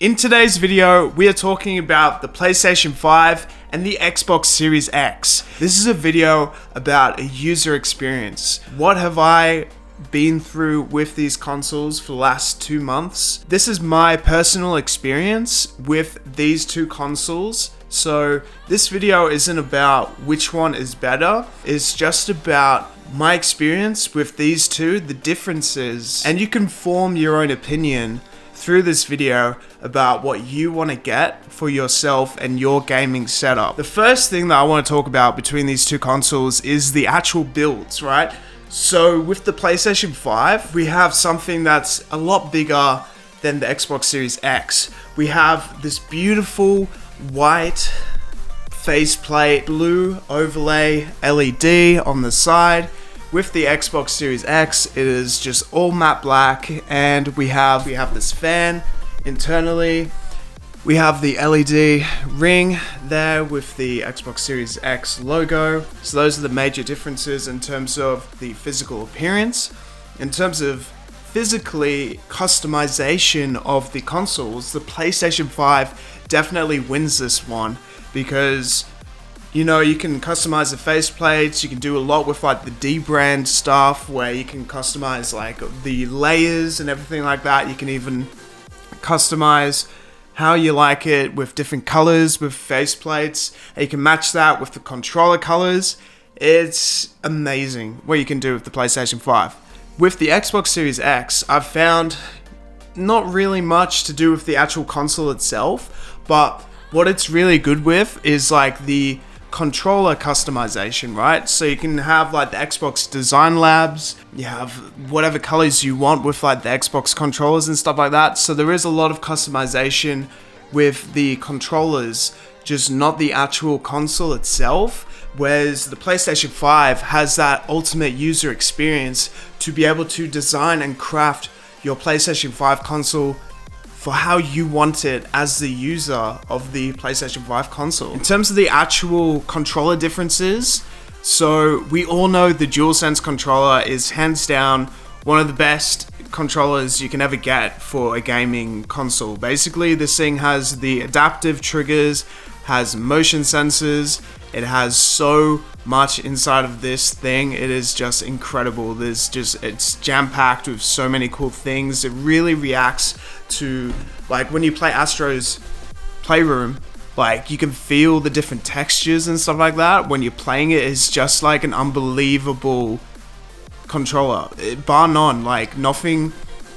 In today's video, we are talking about the PlayStation 5 and the Xbox Series X. This is a video about a user experience. What have I been through with these consoles for the last 2 months? This is my personal experience with these two consoles. So this video isn't about which one is better. It's just about my experience with these two, the differences, and you can form your own opinion through this video about what you want to get for yourself and your gaming setup. The first thing that I want to talk about between these two consoles is the actual builds, right? So with the PlayStation 5, we have something that's a lot bigger than the Xbox Series X. We have this beautiful white faceplate, blue overlay LED on the side. With the Xbox Series X, it is just all matte black, and we have this fan internally. We have the LED ring there with the Xbox Series X logo. So those are the major differences in terms of the physical appearance. In terms of physically customization of the consoles, the PlayStation 5 definitely wins this one because you know, you can customize the faceplates, you can do a lot with like the D-brand stuff where you can customize like the layers and everything like that. You can even customize how you like it with different colors with faceplates, and you can match that with the controller colors. It's amazing what you can do with the PlayStation 5. With the Xbox Series X, I've found not really much to do with the actual console itself, but what it's really good with is like the controller customization, right? So you can have like the Xbox Design Labs, you have whatever colors you want with like the Xbox controllers and stuff like that. So there is a lot of customization with the controllers, just not the actual console itself. Whereas the PlayStation 5 has that ultimate user experience to be able to design and craft your PlayStation 5 console for how you want it as the user of the PlayStation 5 console. In terms of the actual controller differences, so we all know the DualSense controller is hands down one of the best controllers you can ever get for a gaming console. Basically, this thing has the adaptive triggers, has motion sensors, it has so much inside of this thing. It is just incredible. It's jam-packed with so many cool things. It really reacts to, like, when you play Astro's Playroom, like, you can feel the different textures and stuff like that. When you're playing it, it's just like an unbelievable controller. Bar none, like, nothing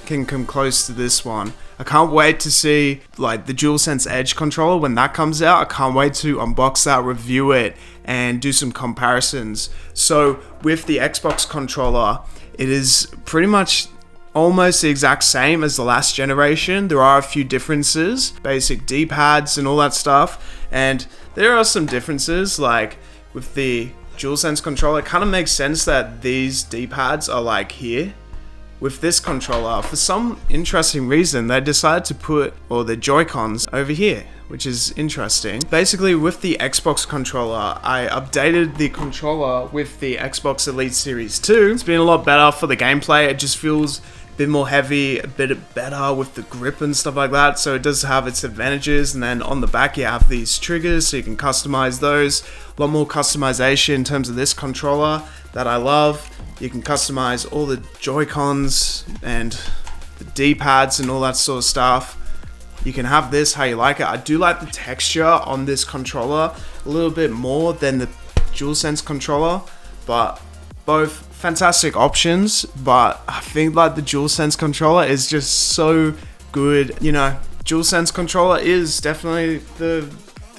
can come close to this one. I can't wait to see like the DualSense Edge controller when that comes out. I can't wait to unbox that, review it, and do some comparisons. So with the Xbox controller, it is pretty much almost the exact same as the last generation. There are a few differences, basic D-pads and all that stuff, and there are some differences like with the DualSense controller. It kind of makes sense that these D-pads are like here. With this controller, for some interesting reason, they decided to put all the Joy-Cons over here, which is interesting. Basically, with the Xbox controller, I updated the controller with the Xbox Elite Series 2. It's been a lot better for the gameplay. It just feels a bit more heavy, a bit better with the grip and stuff like that. So it does have its advantages. And then on the back, you have these triggers, so you can customize those. A lot more customization in terms of this controller that I love. You can customize all the Joy-Cons and the D-pads and all that sort of stuff. You can have this how you like it. I do like the texture on this controller a little bit more than the DualSense controller, but both fantastic options. But I think like the DualSense controller is just so good. You know, DualSense controller is definitely the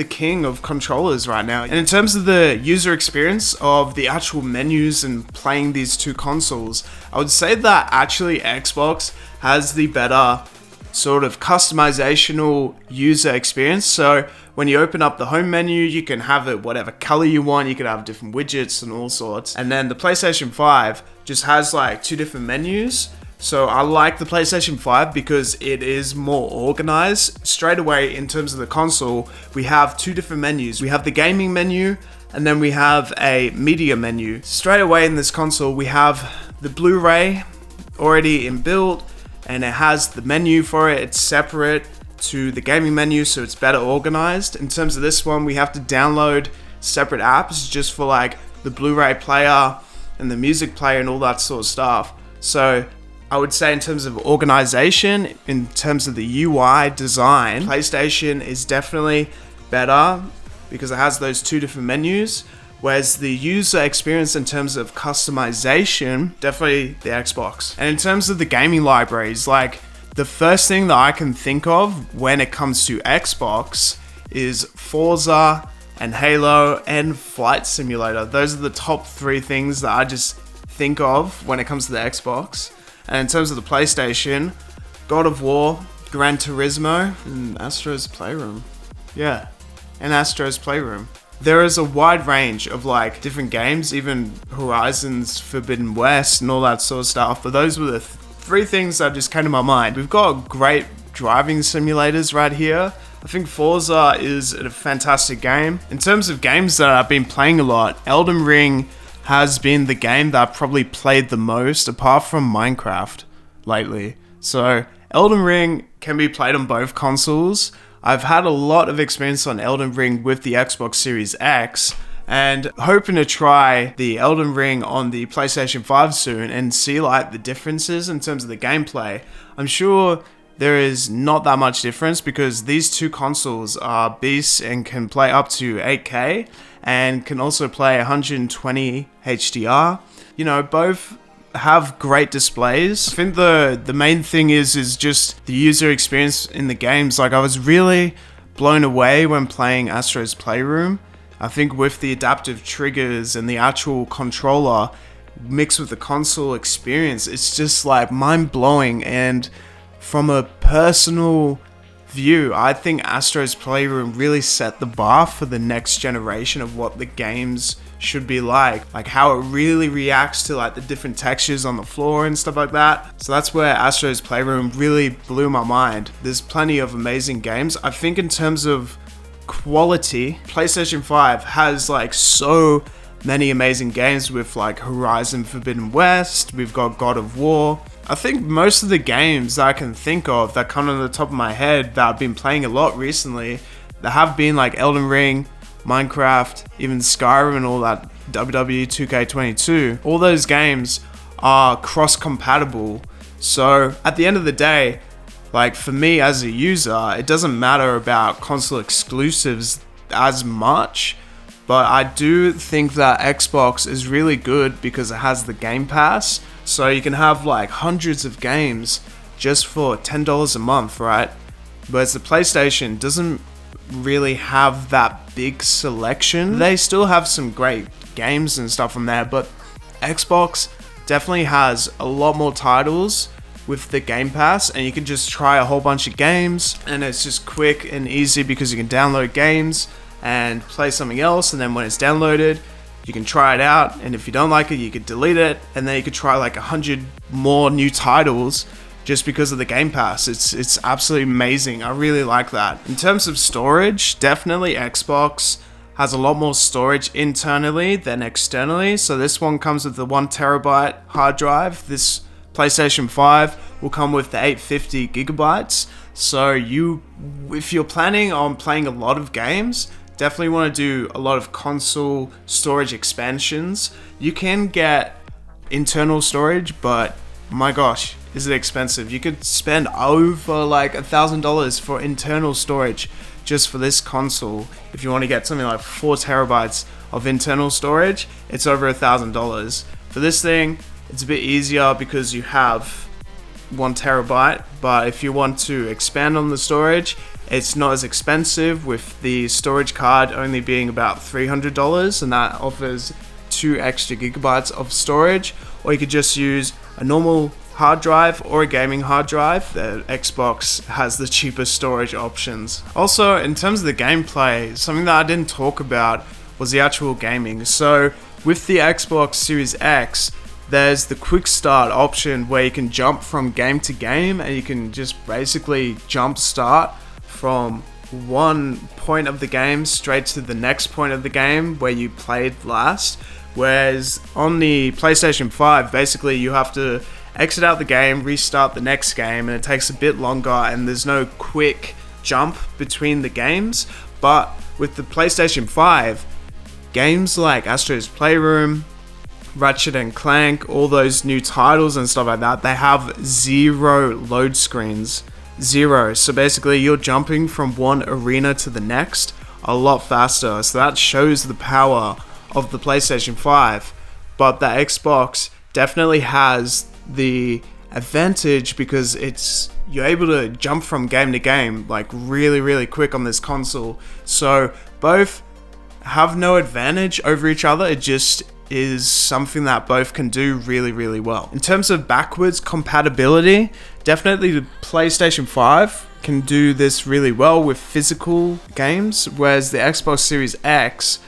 king of controllers right now. And in terms of the user experience of the actual menus and playing these two consoles, I would say that actually Xbox has the better sort of customizational user experience. So when you open up the home menu, you can have it whatever color you want. You can have different widgets and all sorts. And then the PlayStation 5 just has like two different menus. So I like the PlayStation 5 because it is more organized. Straight away in terms of the console, we have two different menus. We have the gaming menu and then we have a media menu. Straight away in this console, we have the Blu-ray already inbuilt and it has the menu for it. It's separate to the gaming menu so it's better organized. In terms of this one, we have to download separate apps just for like the Blu-ray player and the music player and all that sort of stuff. So I would say in terms of organization, in terms of the UI design, PlayStation is definitely better because it has those two different menus. Whereas the user experience in terms of customization, definitely the Xbox. And in terms of the gaming libraries, like the first thing that I can think of when it comes to Xbox is Forza and Halo and Flight Simulator. Those are the top three things that I just think of when it comes to the Xbox. And in terms of the PlayStation, God of War, Gran Turismo, and Astro's Playroom. Yeah, and Astro's Playroom. There is a wide range of like different games, even Horizon's Forbidden West and all that sort of stuff. But those were the three things that just came to my mind. We've got great driving simulators right here. I think Forza is a fantastic game. In terms of games that I've been playing a lot, Elden Ring has been the game that I've probably played the most apart from Minecraft lately. So Elden Ring can be played on both consoles. I've had a lot of experience on Elden Ring with the Xbox Series X and hoping to try the Elden Ring on the PlayStation 5 soon and see like the differences in terms of the gameplay. I'm sure there is not that much difference because these two consoles are beasts and can play up to 8K and can also play 120 HDR. You know, both have great displays. I think the main thing is just the user experience in the games. Like I was really blown away when playing Astro's Playroom. I think with the adaptive triggers and the actual controller mixed with the console experience, it's just like mind-blowing. And from a personal view, I think Astro's Playroom really set the bar for the next generation of what the games should be like how it really reacts to like the different textures on the floor and stuff like that. So that's where Astro's Playroom really blew my mind. There's plenty of amazing games. I think in terms of quality, PlayStation 5 has like so many amazing games with like Horizon Forbidden West, we've got God of War. I think most of the games that I can think of that come on the top of my head that I've been playing a lot recently, that have been like Elden Ring, Minecraft, even Skyrim and all that, WWE 2K22, all those games are cross-compatible. So at the end of the day, like for me as a user, it doesn't matter about console exclusives as much, but I do think that Xbox is really good because it has the Game Pass. So you can have like hundreds of games just for $10 a month, right? Whereas the PlayStation doesn't really have that big selection. They still have some great games and stuff on there, but Xbox definitely has a lot more titles with the Game Pass, and you can just try a whole bunch of games, and it's just quick and easy because you can download games and play something else, and then when it's downloaded, you can try it out, and if you don't like it, you could delete it, and then you could try like 100 more new titles just because of the Game Pass. It's absolutely amazing. I really like that. In terms of storage, definitely Xbox has a lot more storage internally than externally. So this one comes with the 1 terabyte hard drive. This PlayStation 5 will come with the 850 gigabytes. So if you're planning on playing a lot of games, definitely want to do a lot of console storage expansions. You can get internal storage, but my gosh, is it expensive. You could spend over like $1,000 for internal storage just for this console. If you want to get something like 4 terabytes of internal storage, it's over $1,000. For this thing, it's a bit easier because you have 1 terabyte, but if you want to expand on the storage, it's not as expensive, with the storage card only being about $300, and that offers 2 extra gigabytes of storage. Or you could just use a normal hard drive or a gaming hard drive. The Xbox has the cheapest storage options. Also, in terms of the gameplay, something that I didn't talk about was the actual gaming. So with the Xbox Series X, there's the quick start option where you can jump from game to game, and you can just basically jump start from one point of the game straight to the next point of the game where you played last. Whereas on the PlayStation 5, basically you have to exit out the game, restart the next game, and it takes a bit longer, and there's no quick jump between the games. But with the PlayStation 5, games like Astro's Playroom, Ratchet and Clank, all those new titles and stuff like that, they have 0 load screens. 0. So basically you're jumping from one arena to the next a lot faster. So that shows the power of the PlayStation 5. But the Xbox definitely has the advantage because you're able to jump from game to game like really quick on this console. So both have no advantage over each other. It just is something that both can do really well. In terms of backwards compatibility, definitely the PlayStation 5 can do this really well with physical games, whereas the Xbox Series X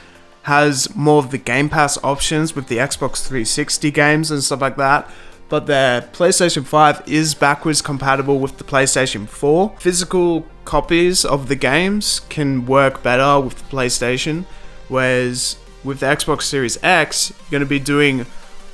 has more of the Game Pass options with the Xbox 360 games and stuff like that. But the PlayStation 5 is backwards compatible with the PlayStation 4. Physical copies of the games can work better with the PlayStation, whereas with the Xbox Series X, you're going to be doing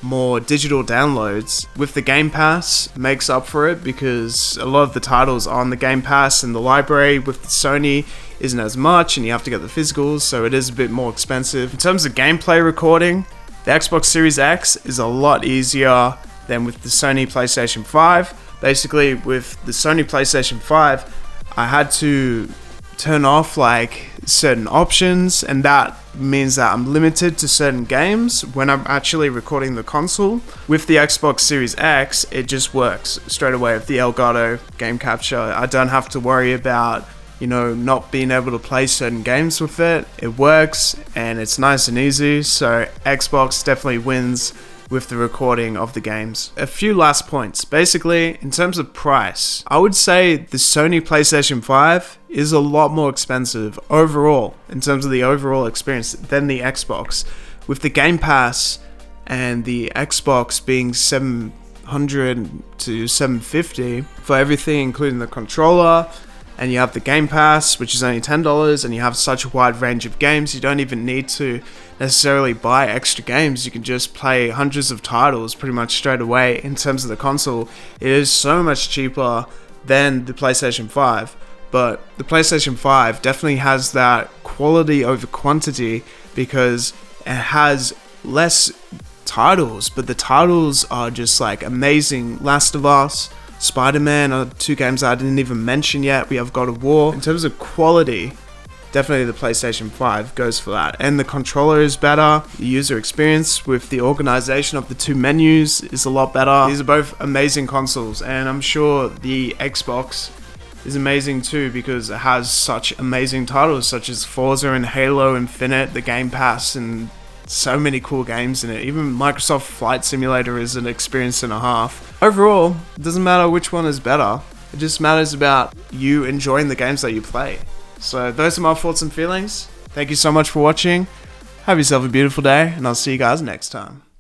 more digital downloads. With the Game Pass, makes up for it because a lot of the titles on the Game Pass and the library with Sony isn't as much, and you have to get the physicals, so it is a bit more expensive. In terms of gameplay recording, the Xbox Series X is a lot easier than with the Sony PlayStation 5. Basically, with the Sony PlayStation 5, I had to turn off like certain options, and that means that I'm limited to certain games when I'm actually recording the console. With the Xbox Series X, it just works straight away with the Elgato game capture. I don't have to worry about not being able to play certain games with it. It works and it's nice and easy, so Xbox definitely wins with the recording of the games. A few last points. Basically, in terms of price, I would say the Sony PlayStation 5 is a lot more expensive overall, in terms of the overall experience, than the Xbox. With the Game Pass and the Xbox being $700 to $750 for everything, including the controller, and you have the Game Pass, which is only $10, and you have such a wide range of games, you don't even need to necessarily buy extra games. You can just play hundreds of titles pretty much straight away. In terms of the console, it is so much cheaper than the PlayStation 5, but the PlayStation 5 definitely has that quality over quantity because it has less titles, but the titles are just like amazing. Last of Us, Spider-Man are 2 games I didn't even mention yet. We have God of War. In terms of quality, definitely the PlayStation 5 goes for that. And the controller is better. The user experience with the organization of the 2 menus is a lot better. These are both amazing consoles, and I'm sure the Xbox is amazing too because it has such amazing titles such as Forza and Halo Infinite, the Game Pass, and so many cool games in it. Even Microsoft Flight Simulator is an experience and a half. Overall, it doesn't matter which one is better. It just matters about you enjoying the games that you play. So those are my thoughts and feelings. Thank you so much for watching. Have yourself a beautiful day, and I'll see you guys next time.